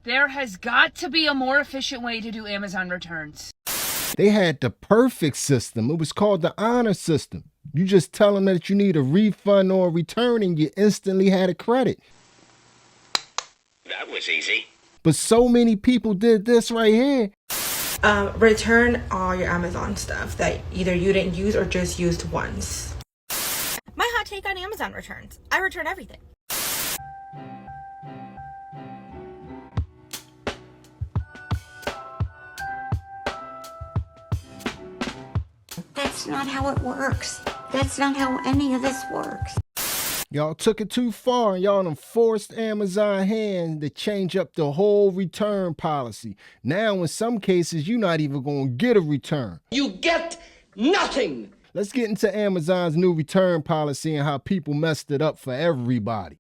There has got to be a more efficient way to do Amazon returns. They had the perfect system. It was called the honor system. You just tell them that you need a refund or a return and you instantly had a credit. That was easy. But so many people did this right here. Return all your Amazon stuff that either you didn't use or just used once. My hot take on Amazon returns. I return everything. That's not how it works. That's not how any of this works. Y'all took it too far and y'all done forced Amazon hand to change up the whole return policy. Now, in some cases, you're not even going to get a return. You get nothing. Let's get into Amazon's new return policy and how people messed it up for everybody.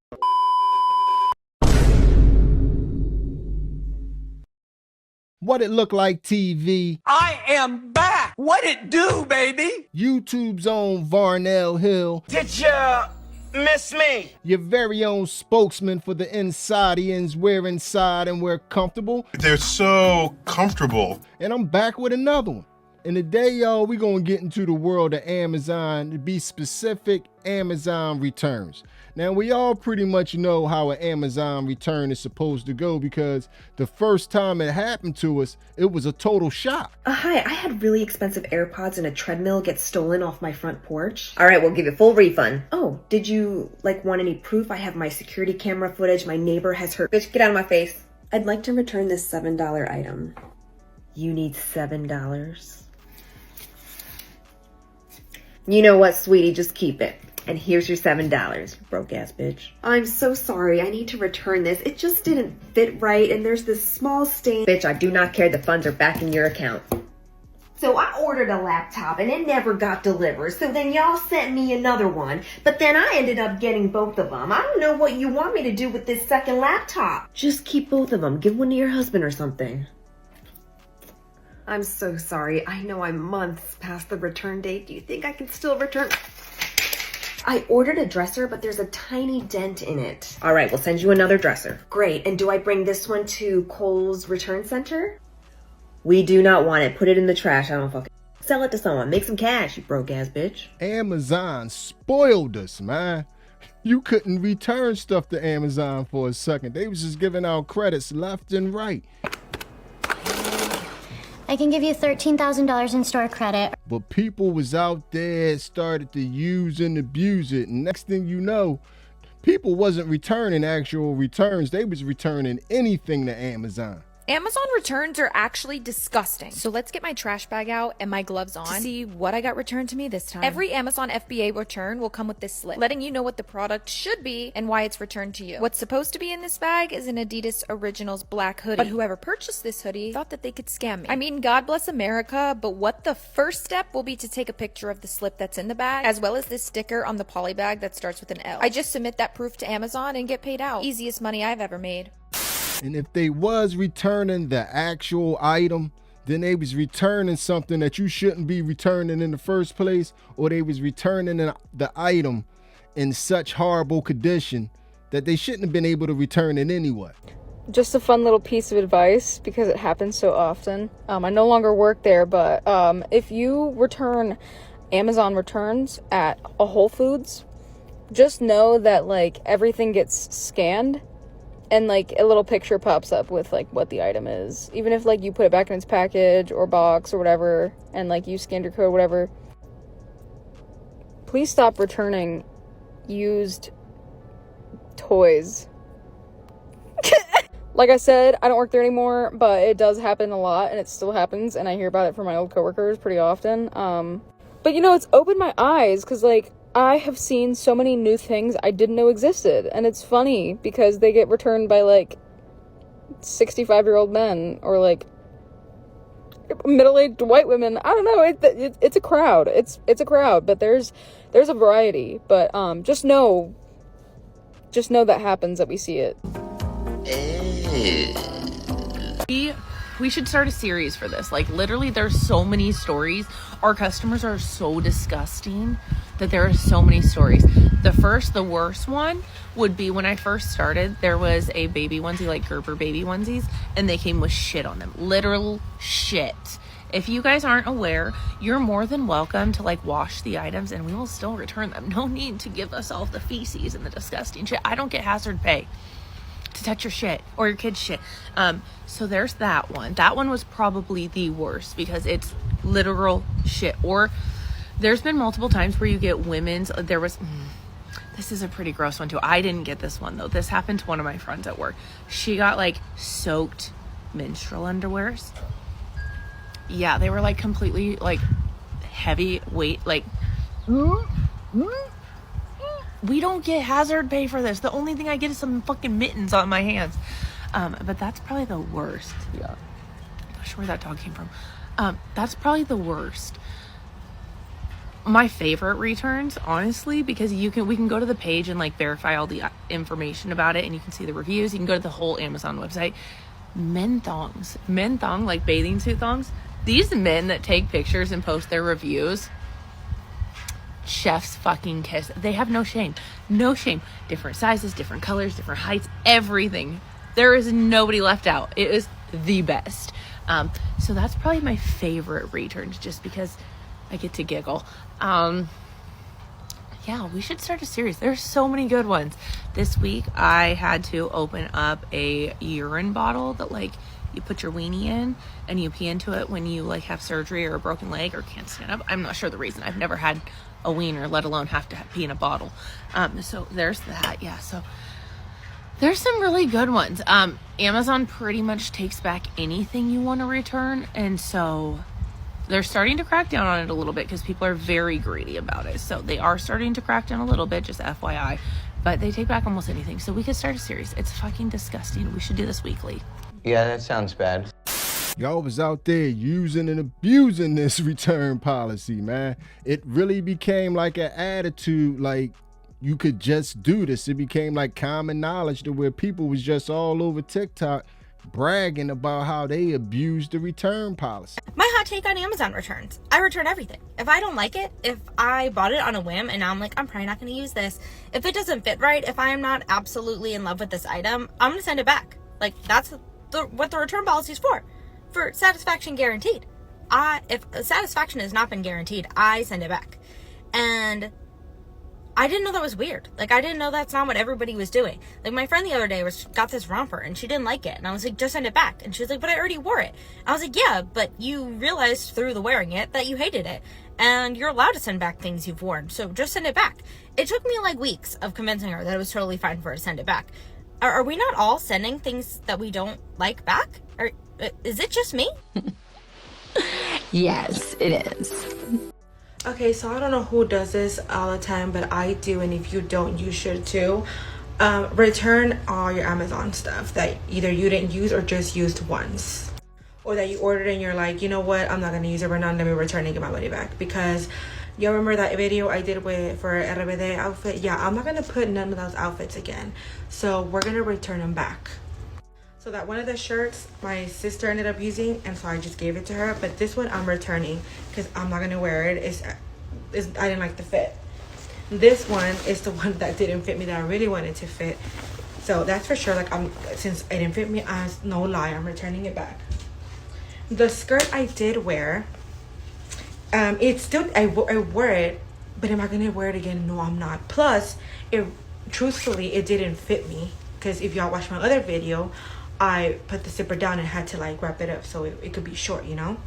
What it look like, TV? I am back. What it do, baby? YouTube's own Varnell Hill. Did ya miss me? Your very own spokesman for the Inside-ians. We're inside and we're comfortable. They're so comfortable. And I'm back with another one. And today, y'all, we're going to get into the world of Amazon, to be specific, Amazon returns. Now, we all pretty much know how an Amazon return is supposed to go because the first time it happened to us, it was a total shock. Hi, I had really expensive AirPods and a treadmill get stolen off my front porch. All right, we'll give you full refund. Oh, did you, want any proof? I have my security camera footage. My neighbor has hurt. Bitch, get out of my face. I'd like to return this $7 item. You need $7? You know what, sweetie? Just keep it. And here's your $7, broke ass bitch. I'm so sorry. I need to return this. It just didn't fit right, and there's this small stain. Bitch, I do not care. The funds are back in your account. So I ordered a laptop, and it never got delivered. So then y'all sent me another one, but then I ended up getting both of them. I don't know what you want me to do with this second laptop. Just keep both of them. Give one to your husband or something. I'm so sorry. I know I'm months past the return date. Do you think I can still return? I ordered a dresser, but there's a tiny dent in it. All right, we'll send you another dresser. Great. And do I bring this one to Kohl's Return Center? We do not want it. Put it in the trash. I don't fucking sell it to someone. Make some cash, you broke ass bitch. Amazon spoiled us, man. You couldn't return stuff to Amazon for a second. They was just giving out credits left and right. I can give you $13,000 in store credit. But people was out there, started to use and abuse it. And next thing you know, people wasn't returning actual returns. They was returning anything to Amazon. Amazon returns are actually disgusting. So let's get my trash bag out and my gloves on to see what I got returned to me this time. Every Amazon FBA return will come with this slip, letting you know what the product should be and why it's returned to you. What's supposed to be in this bag is an Adidas Originals black hoodie. But whoever purchased this hoodie thought that they could scam me. I mean, God bless America, but what the first step will be to take a picture of the slip that's in the bag, as well as this sticker on the poly bag that starts with an L. I just submit that proof to Amazon and get paid out. Easiest money I've ever made. And if they was returning the actual item, then they was returning something that you shouldn't be returning in the first place, or they was returning the item in such horrible condition that they shouldn't have been able to return it anyway. Just a fun little piece of advice because it happens so often. I no longer work there, but if you return Amazon returns at a Whole Foods, just know that everything gets scanned. And a little picture pops up with what the item is. Even if you put it back in its package or box or whatever, and you scanned your code, whatever. Please stop returning used toys. Like I said, I don't work there anymore, but it does happen a lot, and it still happens, and I hear about it from my old coworkers pretty often. But it's opened my eyes, because I have seen so many new things I didn't know existed, and it's funny because they get returned by 65-year-old men or middle-aged white women. I don't know. It's a crowd. It's a crowd, but there's a variety. But just know that happens, that we see it. We should start a series for this. Literally, there's so many stories. Our customers are so disgusting that there are so many stories. The worst one would be when I first started. There was a baby onesie, like Gerber baby onesies, and they came with shit on them. Literal shit. If you guys aren't aware, you're more than welcome to like wash the items and we will still return them. No need to give us all the feces and the disgusting shit. I don't get hazard pay to touch your shit or your kid's shit. So there's that one. That one was probably the worst because it's literal shit. Or there's been multiple times where you get women's, this is a pretty gross one too. I didn't get this one though. This happened to one of my friends at work. She got like soaked menstrual underwears. Yeah, they were like completely like heavy weight, like we don't get hazard pay for this. The only thing I get is some fucking mittens on my hands. But that's probably the worst. Yeah, I'm not sure where that dog came from. That's probably the worst. My favorite returns, honestly, because we can go to the page and like verify all the information about it, and you can see the reviews. You can go to the whole Amazon website. Men thong, like bathing suit thongs. These men that take pictures and post their reviews, chef's fucking kiss. They have no shame. No shame. Different sizes, different colors, different heights, everything. There is nobody left out. It is the best. So that's probably my favorite returns just because I get to giggle. Yeah, we should start a series. There's so many good ones. This week I had to open up a urine bottle that like you put your weenie in and you pee into it when you like have surgery or a broken leg or can't stand up. I'm not sure the reason. I've never had a wiener, let alone have to pee in a bottle. So there's that. Yeah, so there's some really good ones. Amazon pretty much takes back anything you want to return, and so they're starting to crack down on it a little bit because people are very greedy about it. So they are starting to crack down a little bit, just FYI, but they take back almost anything. So we could start a series. It's fucking disgusting. We should do this weekly. Yeah, that sounds bad. Y'all was out there using and abusing this return policy, man. It really became like an attitude, like you could just do this. It became like common knowledge to where people was just all over TikTok bragging about how they abused the return policy. My hot take on Amazon returns. I return everything. If I don't like it, if I bought it on a whim and now I'm like, I'm probably not going to use this. If it doesn't fit right, if I am not absolutely in love with this item, I'm going to send it back. Like that's what the return policy is for satisfaction guaranteed. If satisfaction has not been guaranteed, I send it back. And I didn't know that was weird. Like, I didn't know that's not what everybody was doing. Like, my friend the other day got this romper, and she didn't like it. And I was like, just send it back. And she was like, but I already wore it. I was like, yeah, but you realized through the wearing it that you hated it. And you're allowed to send back things you've worn. So just send it back. It took me, like, weeks of convincing her that it was totally fine for her to send it back. Are we not all sending things that we don't like back? Or is it just me? Yes, it is. Okay, so I don't know who does this all the time, but I do, and if you don't, you should too. Return all your Amazon stuff that either you didn't use or just used once. Or that you ordered and you're like, you know what, I'm not going to use it right now, let me return and get my money back. Because y'all remember that video I did for RBD outfit? Yeah, I'm not going to put none of those outfits again. So we're going to return them back. So that one of the shirts my sister ended up using, and so I just gave it to her. But this one I'm returning because I'm not gonna wear it. I didn't like the fit. This one is the one that didn't fit me that I really wanted to fit. So that's for sure. Like since it didn't fit me, no lie, I'm returning it back. The skirt I did wear, it's still I wore it, but am I gonna wear it again? No, I'm not. Plus, truthfully, it didn't fit me because if y'all watch my other video, I put the zipper down and had to like wrap it up so it could be short, you know.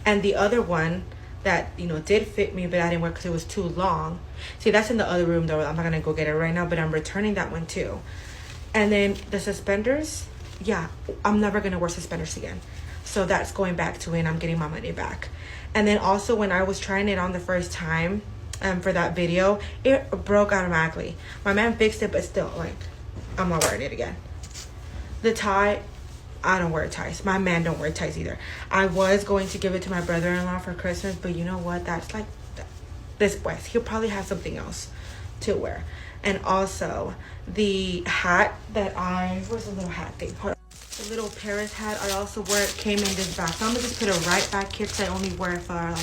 And the other one that, you know, did fit me, but I didn't wear because it was too long. See, that's in the other room though. I'm not gonna go get it right now, but I'm returning that one too. And then the suspenders, yeah, I'm never gonna wear suspenders again. So that's going back to when I'm getting my money back. And then also when I was trying it on the first time for that video, it broke automatically. My man fixed it, but still, like, I'm not wearing it again. The tie, I don't wear ties. My man don't wear ties either. I was going to give it to my brother-in-law for Christmas, but you know what? That's like this West. He'll probably have something else to wear. And also the hat that where's the little hat thing? Hold on. The little Paris hat I also wear, it came in this bag. So I'm gonna just put it right back here because I only wear it for like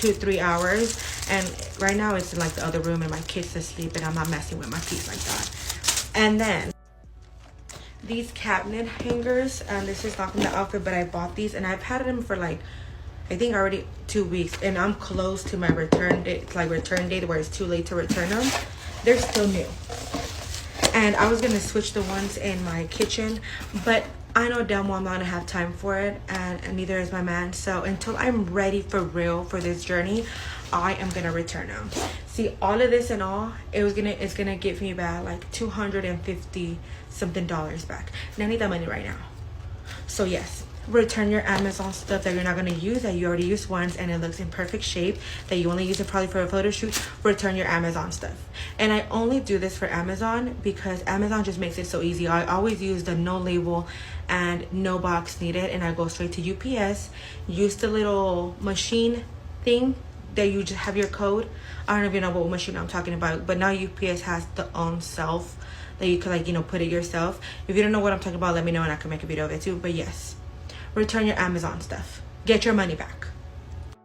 2 to 3 hours. And right now it's in like the other room and my kids asleep and I'm not messing with my piece like that. And then these cabinet hangers, this is not from the outfit, but I bought these and I've had them for like, I think already 2 weeks, and I'm close to my return date. It's like return date where it's too late to return them. They're still new. And I was gonna switch the ones in my kitchen, but I know damn well I'm not gonna have time for it, and neither is my man. So until I'm ready for real for this journey, I am gonna return them. See, all of this and all, it's gonna give me back like $250 something back. And I need that money right now. So yes, return your Amazon stuff that you're not going to use, that you already used once and it looks in perfect shape, that you only use it probably for a photo shoot. Return your Amazon stuff. And I only do this for Amazon because Amazon just makes it so easy. I always use the no label and no box needed, and I go straight to UPS, use the little machine thing that you just have your code. I don't even know what machine I'm talking about, but now UPS has the own self that you could, like, you know, put it yourself. If you don't know what I'm talking about, let me know and I can make a video of it too. But yes, return your Amazon stuff. Get your money back.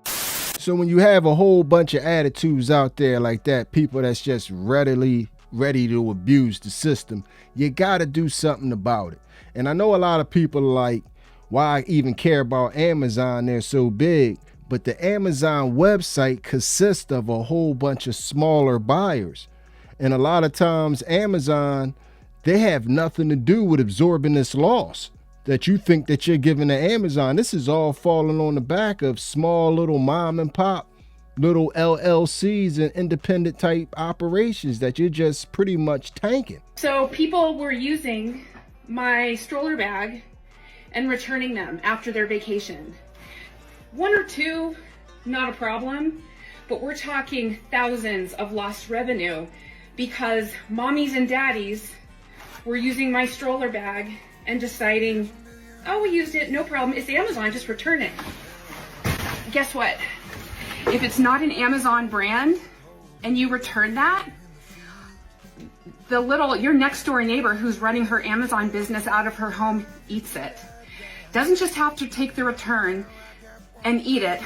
So when you have a whole bunch of attitudes out there like that, people that's just ready to abuse the system, you got to do something about it. And I know a lot of people are like, why even care about Amazon? They're so big. But the Amazon website consists of a whole bunch of smaller buyers. And a lot of times Amazon, they have nothing to do with absorbing this loss that you think that you're giving to Amazon. This is all falling on the back of small little mom and pop, little LLCs and independent type operations that you're just pretty much tanking. So people were using my stroller bag and returning them after their vacation. 1 or 2, not a problem, but we're talking thousands of lost revenue because mommies and daddies were using my stroller bag and deciding, oh, we used it, no problem, it's Amazon, just return it. Guess what? If it's not an Amazon brand and you return that, your next door neighbor who's running her Amazon business out of her home eats it. Doesn't just have to take the return and eat it.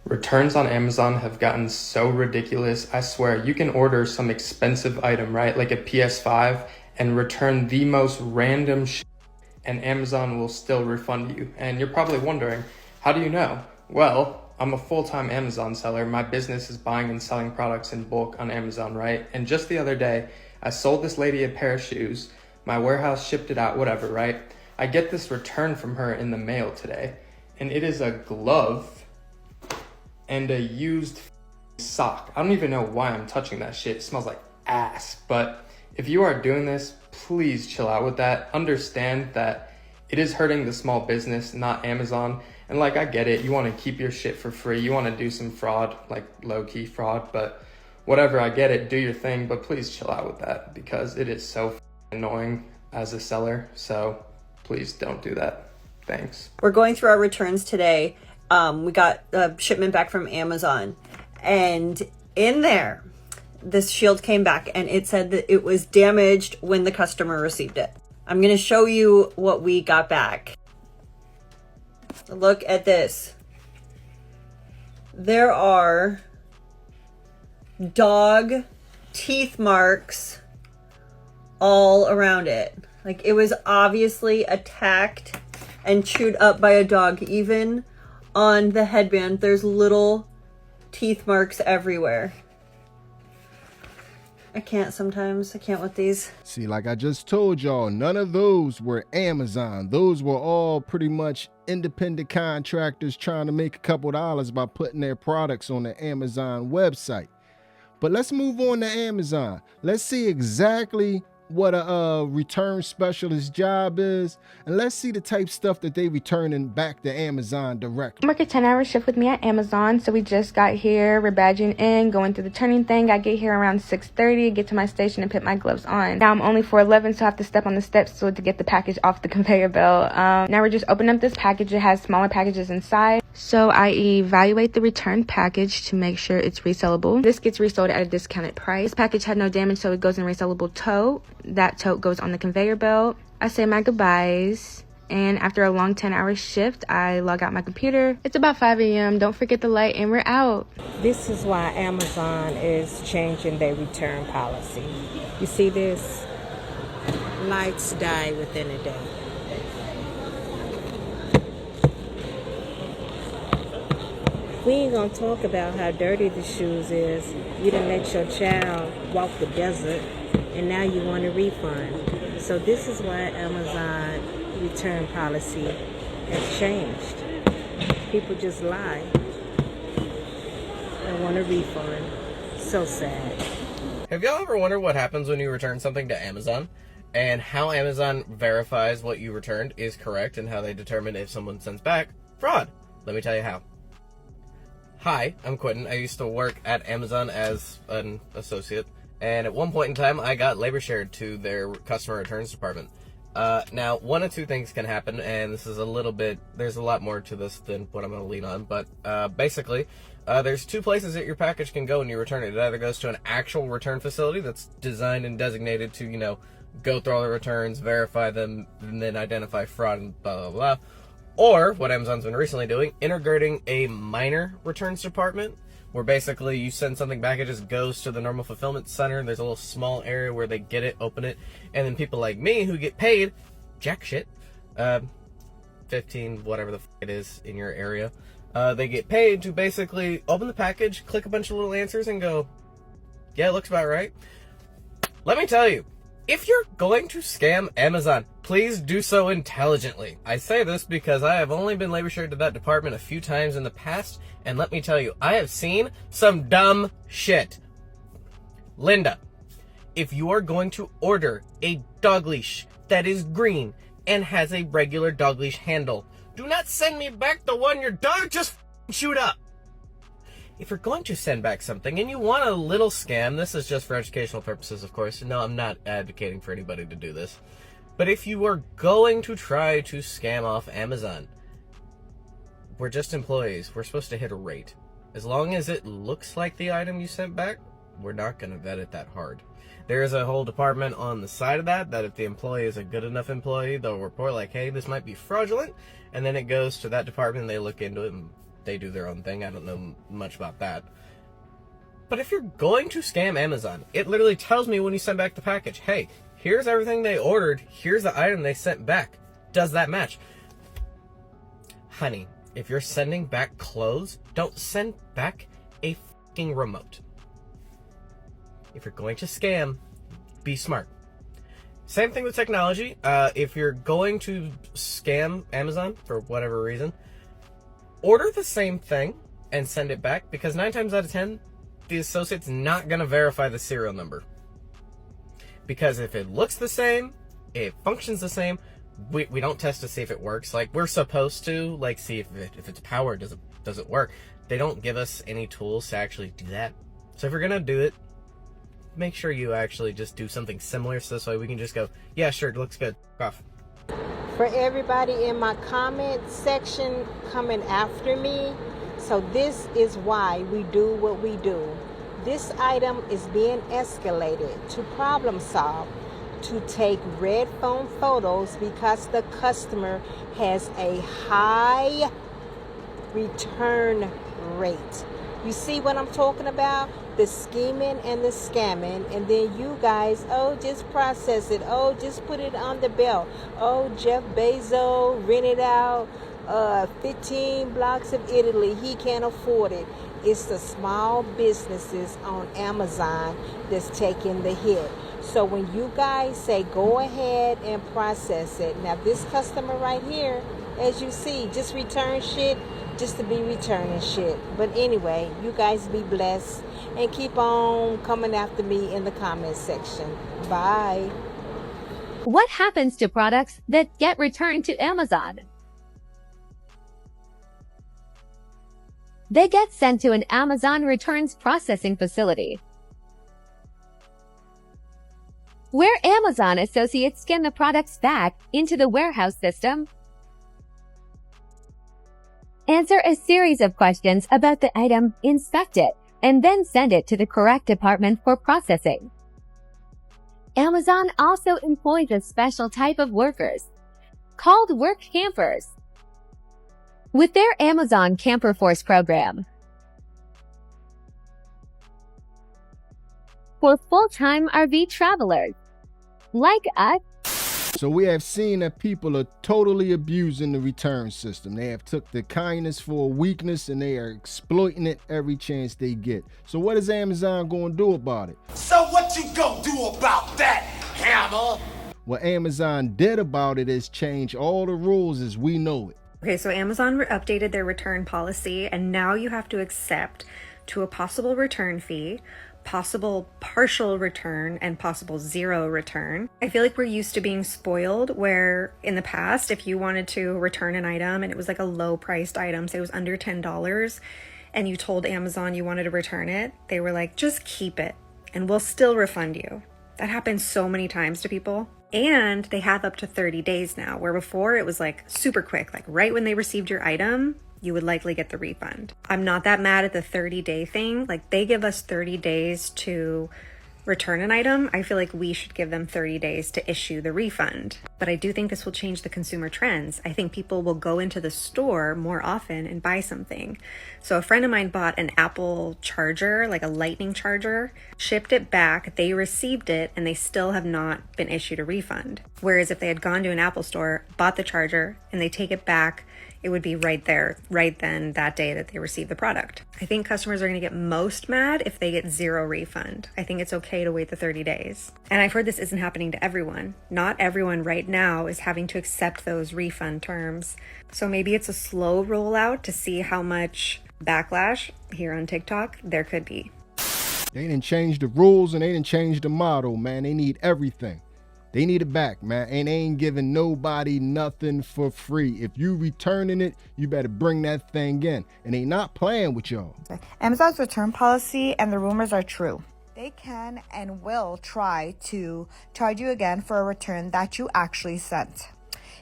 Returns on Amazon have gotten so ridiculous. I swear, you can order some expensive item, right? Like a PS5, and return the most random shit, and Amazon will still refund you. And you're probably wondering, how do you know? Well, I'm a full-time Amazon seller. My business is buying and selling products in bulk on Amazon, right? And just the other day, I sold this lady a pair of shoes. My warehouse shipped it out, whatever, right? I get this return from her in the mail today, and it is a glove and a used sock. I don't even know why I'm touching that shit. It smells like ass. But if you are doing this, please chill out with that. Understand that it is hurting the small business, not Amazon. And like, I get it. You want to keep your shit for free. You want to do some fraud, like low-key fraud. But whatever, I get it. Do your thing. But please chill out with that because it is so annoying as a seller. So please don't do that. Thanks. We're going through our returns today. We got a shipment back from Amazon, and in there, this shield came back and it said that it was damaged when the customer received it. I'm going to show you what we got back. Look at this. There are dog teeth marks all around it. Like, it was obviously attacked and chewed up by a dog. Even on the headband, there's little teeth marks everywhere. I can't with these. See, like I just told y'all, none of those were Amazon. Those were all pretty much independent contractors trying to make a couple dollars by putting their products on the Amazon website. But let's move on to Amazon. Let's see exactly what a return specialist job is, and let's see the type stuff that they returning back to Amazon directly. I work a 10-hour shift with me at Amazon, so we just got here, we're badging in, going through the turning thing. I get here around 6:30, get to my station and put my gloves on. Now I'm only 4'11", so I have to step on the steps to get the package off the conveyor belt. Now we're just opening up this package. It has smaller packages inside, so I evaluate the return package to make sure it's resellable. This gets resold at a discounted price. This package had no damage, so it goes in resellable tote. That tote goes on the conveyor belt. I say my goodbyes And after a long 10-hour shift, I log out my computer. It's about 5 a.m. Don't forget the light, and we're out. This is why Amazon is changing their return policy. You see this? Lights die within a day. We ain't gonna talk about how dirty the shoes is. You done let your child walk the desert, and now you want a refund. So this is why Amazon return policy has changed. People just lie and want a refund. So sad. Have y'all ever wondered what happens when you return something to Amazon? And how Amazon verifies what you returned is correct and how they determine if someone sends back fraud? Let me tell you how. Hi, I'm Quentin. I used to work at Amazon as an associate, and at one point in time I got labor shared to their customer returns department. Now, one of two things can happen, and this is there's a lot more to this than what I'm going to lean on, but basically, there's two places that your package can go when you return it. It either goes to an actual return facility that's designed and designated to, go through all the returns, verify them, and then identify fraud and blah, blah, blah. Or, what Amazon's been recently doing, integrating a minor returns department, where basically you send something back, it just goes to the normal fulfillment center, and there's a little small area where they get it, open it, and then people like me who get paid jack shit, 15, whatever the it is in your area, they get paid to basically open the package, click a bunch of little answers, and go, yeah, it looks about right. Let me tell you, if you're going to scam Amazon, please do so intelligently. I say this because I have only been labor shared to that department a few times in the past, and let me tell you, I have seen some dumb shit. Linda, if you are going to order a dog leash that is green and has a regular dog leash handle, do not send me back the one your dog just chewed up. If you're going to send back something and you want a little scam, this is just for educational purposes, of course. No, I'm not advocating for anybody to do this. But if you are going to try to scam off Amazon, we're just employees. We're supposed to hit a rate. As long as it looks like the item you sent back, we're not going to vet it that hard. There is a whole department on the side of that if the employee is a good enough employee, they'll report like, hey, this might be fraudulent. And then it goes to that department and they look into it and they do their own thing. I don't know much about that. But if you're going to scam Amazon, it literally tells me when you send back the package, hey, here's everything they ordered, here's the item they sent back. Does that match? Honey, if you're sending back clothes, don't send back a fucking remote. If you're going to scam, be smart. Same thing with technology. If you're going to scam Amazon for whatever reason, order the same thing and send it back, because 9 times out of 10, the associate's not going to verify the serial number. Because if it looks the same, it functions the same, we don't test to see if it works. Like, we're supposed to, see if it's powered, does it work? They don't give us any tools to actually do that. So if you're going to do it, make sure you actually just do something similar, so this way we can just go, yeah, sure, it looks good, off. For everybody in my comment section coming after me, so this is why we do what we do. This item is being escalated to problem solve to take red phone photos because the customer has a high return rate. You see what I'm talking about? The scheming and the scamming, and then you guys, oh, just process it. Oh, just put it on the belt. Oh, Jeff Bezos rented out 15 blocks of Italy. He can't afford it. It's the small businesses on Amazon that's taking the hit. So when you guys say go ahead and process it, now this customer right here, as you see, just return shit just to be returning shit. But anyway, you guys be blessed and keep on coming after me in the comment section. Bye. What happens to products that get returned to Amazon? They get sent to an Amazon returns processing facility, where Amazon associates scan the products back into the warehouse system, answer a series of questions about the item, inspect it, and then send it to the correct department for processing. Amazon also employs a special type of workers called Work Campers. With their Amazon Camper Force program, for full-time RV travelers like us. So we have seen that people are totally abusing the return system. They have took the kindness for a weakness and they are exploiting it every chance they get. So what is Amazon going to do about it? So what you gonna do about that, Hammer? What Amazon did about it is change all the rules as we know it. Okay, so Amazon updated their return policy, and now you have to accept to a possible return fee, possible partial return, and possible zero return. I feel like we're used to being spoiled, where in the past, if you wanted to return an item and it was like a low priced item, say it was under $10, and you told Amazon you wanted to return it, they were like, just keep it and we'll still refund you. That happens so many times to people. And they have up to 30 days now, where before it was like super quick, like right when they received your item, you would likely get the refund. I'm not that mad at the 30-day thing. Like, they give us 30 days to return an item. I feel like we should give them 30 days to issue the refund. But I do think this will change the consumer trends. I think people will go into the store more often and buy something. So a friend of mine bought an Apple charger, like a lightning charger, shipped it back, they received it, and they still have not been issued a refund. Whereas if they had gone to an Apple store, bought the charger, and they take it back, it would be right there, right then, that day that they receive the product. I think customers are going to get most mad if they get zero refund. I think it's okay to wait the 30 days. And I've heard this isn't happening to everyone. Not everyone right now is having to accept those refund terms. So maybe it's a slow rollout to see how much backlash here on TikTok there could be. They didn't change the rules and they didn't change the model, man. They need everything. They need it back, man, and they ain't giving nobody nothing for free. If you returning it, you better bring that thing in. And they not playing with y'all. Amazon's return policy and the rumors are true. They can and will try to charge you again for a return that you actually sent.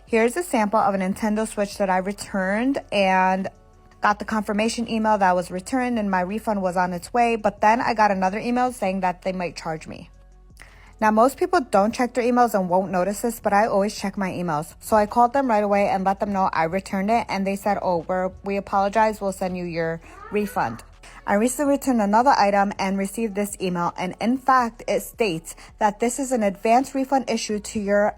Here's a sample of a Nintendo Switch that I returned and got the confirmation email that was returned and my refund was on its way, but then I got another email saying that they might charge me. Now, most people don't check their emails and won't notice this, but I always check my emails. So I called them right away and let them know I returned it, and they said, oh, we apologize, we'll send you your refund. I recently returned another item and received this email, and in fact, it states that this is an advance refund issue to your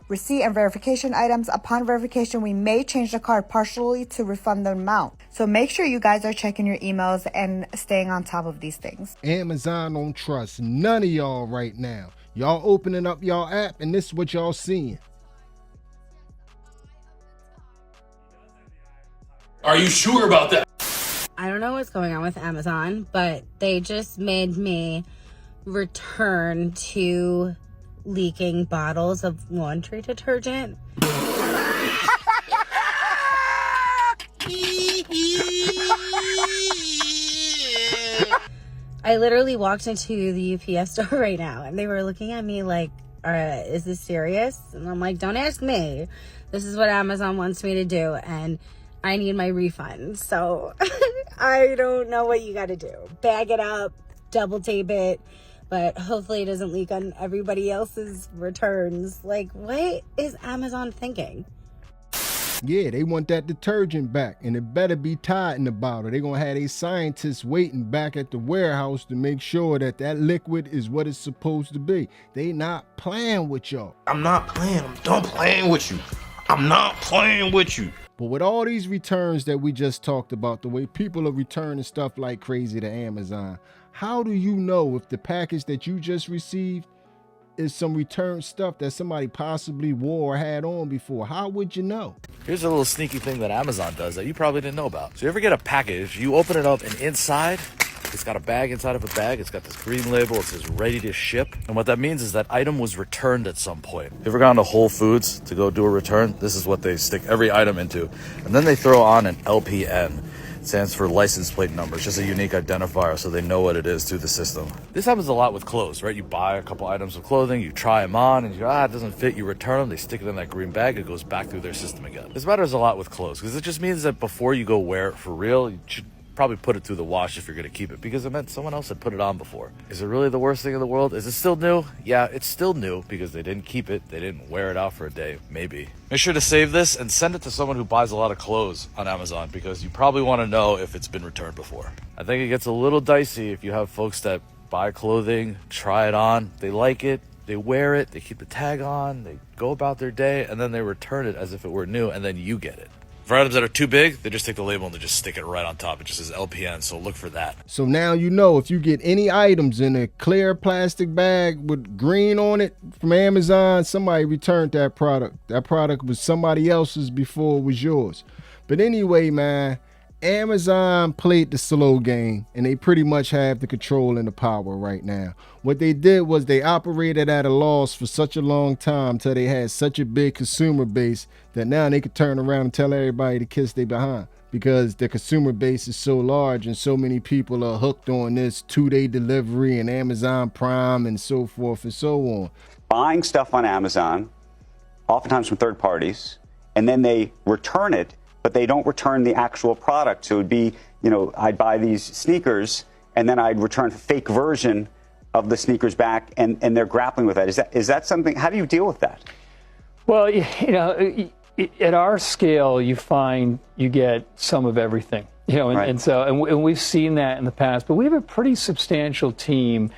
receipt and verification items. Upon verification, we may change the card partially to refund the amount. So make sure you guys are checking your emails and staying on top of these things. Amazon don't trust none of y'all right now. Y'all opening up y'all app and this is what y'all seeing. Are you sure about that? I don't know what's going on with Amazon, but they just made me return 2 leaking bottles of laundry detergent. I literally walked into the UPS store right now and they were looking at me like, is this serious? And I'm like, don't ask me. This is what Amazon wants me to do and I need my refund. So I don't know what you got to do. Bag it up, double tape it, but hopefully it doesn't leak on everybody else's returns. Like, what is Amazon thinking? Yeah, they want that detergent back, and it better be tied in the bottle. They're going to have these scientists waiting back at the warehouse to make sure that that liquid is what it's supposed to be. They not playing with y'all. I'm not playing. I'm done playing with you. I'm not playing with you. But with all these returns that we just talked about, the way people are returning stuff like crazy to Amazon, how do you know if the package that you just received is some returned stuff that somebody possibly wore or had on before? How would you know? Here's a little sneaky thing that Amazon does that you probably didn't know about. So you ever get a package, you open it up, and inside, it's got a bag inside of a bag. It's got this green label. It says ready to ship. And what that means is that item was returned at some point. You ever gone to Whole Foods to go do a return? This is what they stick every item into. And then they throw on an LPN. It stands for license plate number. It's just a unique identifier so they know what it is through the system. This happens a lot with clothes, right? You buy a couple items of clothing, you try them on, and you go, it doesn't fit, you return them, they stick it in that green bag, it goes back through their system again. This matters a lot with clothes because it just means that before you go wear it for real, you should probably put it through the wash if you're going to keep it, because it meant someone else had put it on before. Is it really the worst thing in the world? Is it still new? Yeah, it's still new because they didn't keep it. They didn't wear it out for a day, maybe. Make sure to save this and send it to someone who buys a lot of clothes on Amazon, because you probably want to know if it's been returned before. I think it gets a little dicey if you have folks that buy clothing, try it on, they like it, they wear it, they keep the tag on, they go about their day, and then they return it as if it were new, and then you get it. For items that are too big, they just take the label and they just stick it right on top. It just says LPN, so look for that. So now you know, if you get any items in a clear plastic bag with green on it from Amazon, somebody returned that product. That product was somebody else's before it was yours. But anyway, man, Amazon played the slow game, and they pretty much have the control and the power right now. What they did was they operated at a loss for such a long time till they had such a big consumer base that now they could turn around and tell everybody to kiss their behind, because the consumer base is so large and so many people are hooked on this 2-day delivery and Amazon Prime and so forth and so on. Buying stuff on Amazon, oftentimes from third parties, and then they return it, but they don't return the actual product. So it would be, you know, I'd buy these sneakers and then I'd return a fake version of the sneakers back, and they're grappling with that. Is that something, how do you deal with that? Well, you know, at our scale, you find you get some of everything, you know, and we've seen that in the past, but we have a pretty substantial team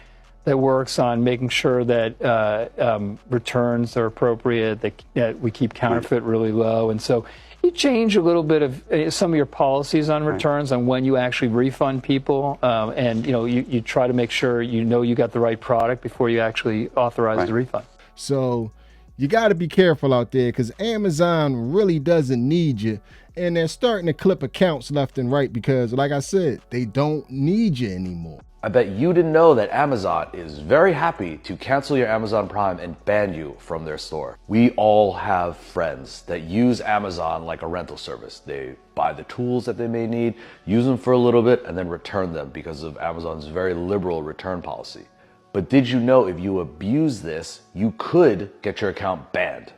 that works on making sure that returns are appropriate, that we keep counterfeit really low. And so you change a little bit of some of your policies on returns, on when you actually refund people, and you know, you try to make sure you know you got the right product before you actually authorize the refund. So you got to be careful out there, because Amazon really doesn't need you, and they're starting to clip accounts left and right because, like I said, they don't need you anymore. I bet you didn't know that Amazon is very happy to cancel your Amazon Prime and ban you from their store. We all have friends that use Amazon like a rental service. They buy the tools that they may need, use them for a little bit, and then return them because of Amazon's very liberal return policy. But did you know if you abuse this, you could get your account banned?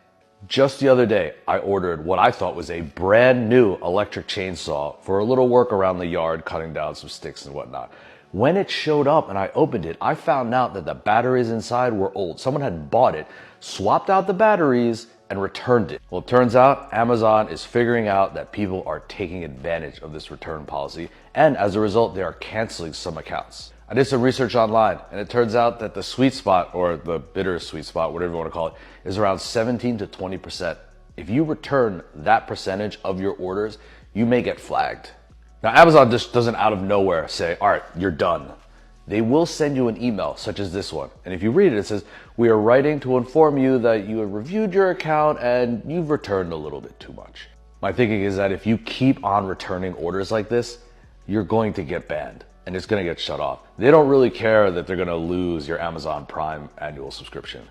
Just the other day, I ordered what I thought was a brand new electric chainsaw for a little work around the yard, cutting down some sticks and whatnot. When it showed up and I opened it, I found out that the batteries inside were old. Someone had bought it, swapped out the batteries, and returned it. Well, it turns out Amazon is figuring out that people are taking advantage of this return policy, and as a result, they are canceling some accounts. I did some research online, and it turns out that the sweet spot, or the bitter sweet spot, whatever you want to call it, is around 17 to 20%. If you return that percentage of your orders, you may get flagged. Now, Amazon just doesn't out of nowhere say, all right, you're done. They will send you an email such as this one. And if you read it, it says, we are writing to inform you that you have reviewed your account and you've returned a little bit too much. My thinking is that if you keep on returning orders like this, you're going to get banned and it's going to get shut off. They don't really care that they're going to lose your Amazon Prime annual subscription.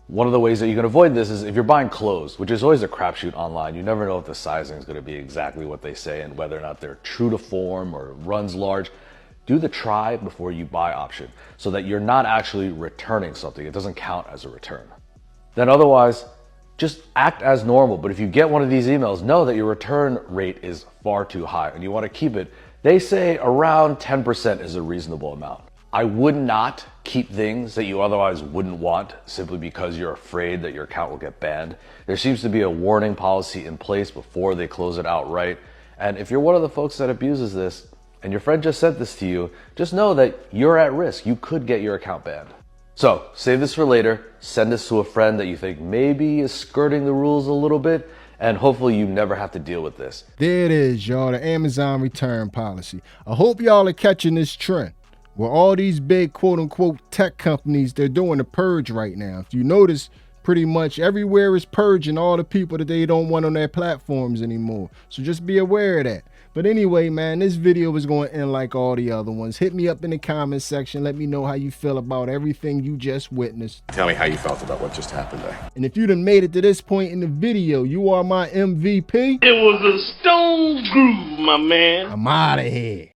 One of the ways that you can avoid this is if you're buying clothes, which is always a crapshoot online. You never know if the sizing is going to be exactly what they say and whether or not they're true to form or runs large. Do the try before you buy option so that you're not actually returning something. It doesn't count as a return. Then otherwise, just act as normal. But if you get one of these emails, know that your return rate is far too high and you want to keep it. They say around 10% is a reasonable amount. I would not keep things that you otherwise wouldn't want simply because you're afraid that your account will get banned. There seems to be a warning policy in place before they close it outright. And if you're one of the folks that abuses this and your friend just sent this to you, just know that you're at risk. You could get your account banned. So save this for later. Send this to a friend that you think maybe is skirting the rules a little bit, and hopefully you never have to deal with this. There it is, y'all, the Amazon return policy. I hope y'all are catching this trend. Well, all these big quote-unquote tech companies, they're doing a purge right now. If you notice, pretty much everywhere is purging all the people that they don't want on their platforms anymore. So just be aware of that. But anyway, man, this video is going to end like all the other ones. Hit me up in the comment section. Let me know how you feel about everything you just witnessed. Tell me how you felt about what just happened there. And if you done made it to this point in the video, you are my MVP. It was a stone groove, my man. I'm out of here.